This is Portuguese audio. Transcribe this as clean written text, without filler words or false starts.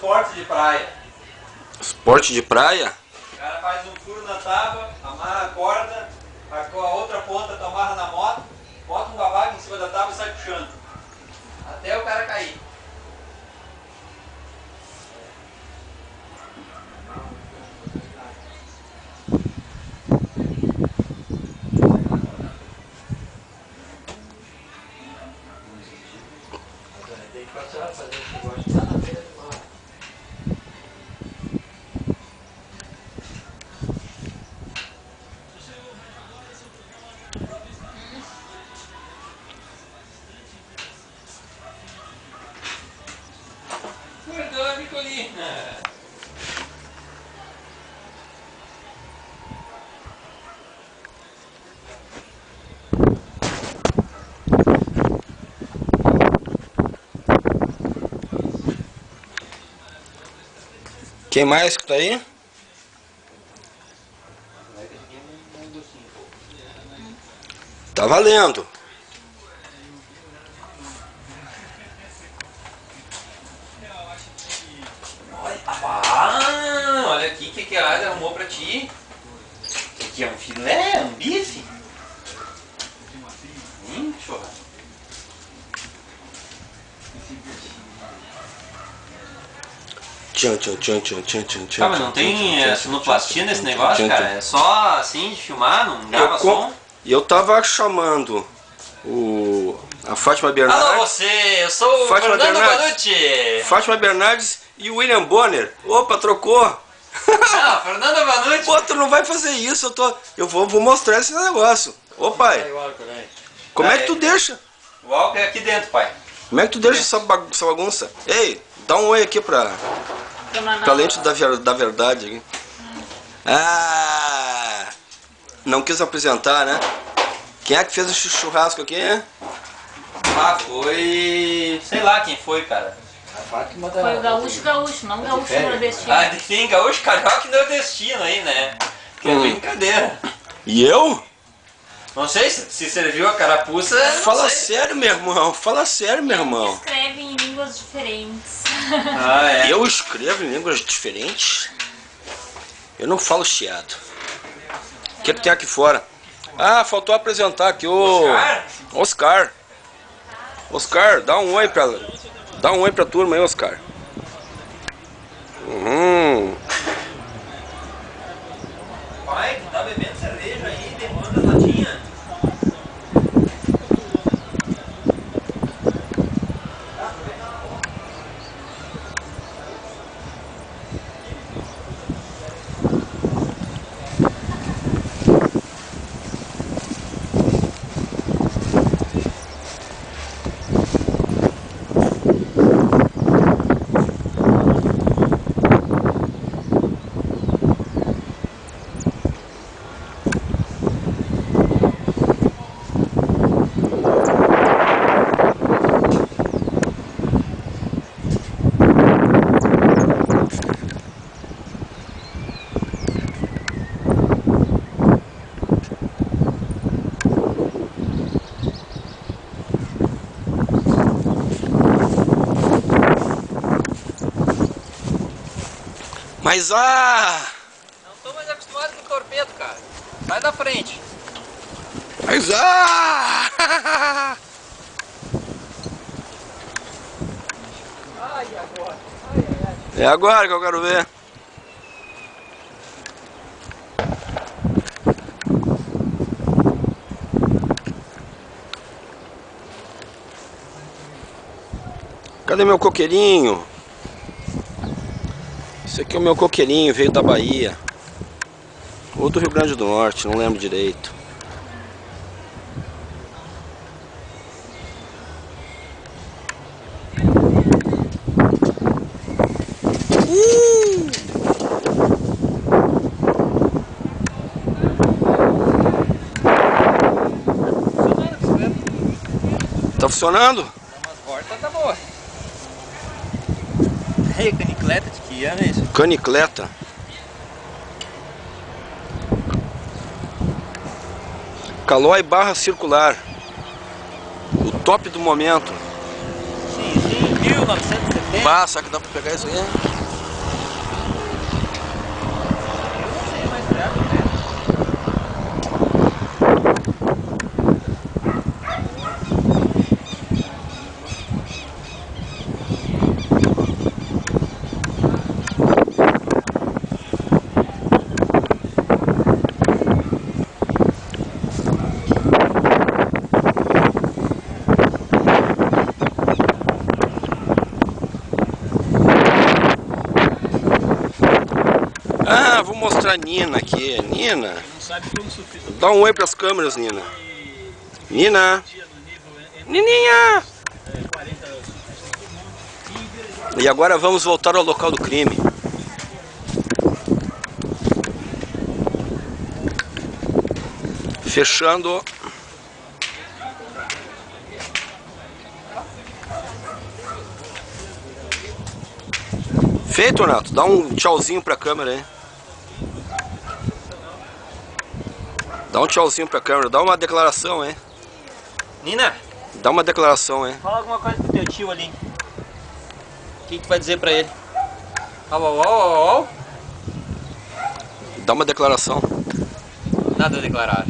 esporte de praia. Esporte de praia? O cara faz um furo na tábua, amarra a corda, a outra ponta tu amarra na moto, bota um babaca em cima da tábua e sai puxando. Até o cara cair. Tem que passar, fazer esse negócio lá na beira do mar. Acordou, Nicolina! Quem mais que tá aí? Tá valendo. Olha aqui o que a Ada arrumou pra ti. Isso aqui é um filé, um bife. Churrasco. Tchan, tchan, tchan, tchan, tchan, tchan, tchan. Tá, mas não tem sonoplastia nesse negócio, cara? É só assim de filmar, não grava som? E eu tava chamando a Fátima Bernardes. Alô você, eu sou o Fátima Fernando Bernardes. Vanucci. Fátima Bernardes e o William Bonner. Opa, trocou. Não, Fernando Vanucci. Pô, tu não vai fazer isso, eu vou mostrar esse negócio. Ô pai, como é que tu deixa? O álcool é aqui dentro, pai. Como é que tu deixa essa bagunça? Ei, dá um oi aqui pra lente da verdade aqui. Ah, não quis apresentar, né? Quem é que fez esse churrasco aqui, hein? Ah, foi... sei lá quem foi, cara. Foi o gaúcho, não gaúcho nordestino. Ah, enfim, gaúcho, carioca e nordestino aí, né? Que é brincadeira. E eu? Não sei se serviu a carapuça. Fala sério, meu irmão. Fala sério, meu irmão. Escreve em línguas diferentes. Ah, é. Eu escrevo em línguas diferentes? Eu não falo chiado. O que tem aqui fora? Ah, faltou apresentar aqui o Oscar. Oscar, dá um oi pra turma aí, Oscar. Pai, tu tá bebendo cerveja aí, demanda latinha. Mas Não tô mais acostumado com torpedo, cara. Sai da frente. Mas Ai, agora. É agora que eu quero ver. Cadê meu coqueirinho? Esse aqui é o meu coqueirinho, veio da Bahia. Ou do Rio Grande do Norte, não lembro direito. Tá funcionando? Umas portas tá boa. Ei, canicleta de que ano é isso? Canicleta. Calói barra circular. O top do momento. Sim, 1970. Bah, será que dá pra pegar isso aí? Ah, vou mostrar a Nina aqui. Nina, Não sabe como surfista. dá um oi pras câmeras, Nina. Nina. Nininha. E agora vamos voltar ao local do crime. Fechando. Feito, Renato. Dá um tchauzinho pra câmera aí. Dá um tchauzinho pra câmera. Dá uma declaração, hein? Nina, Dá uma declaração, hein? fala alguma coisa pro teu tio ali. O que tu vai dizer pra ele? Au, au, au, au, au. Dá uma declaração. Nada a declarar.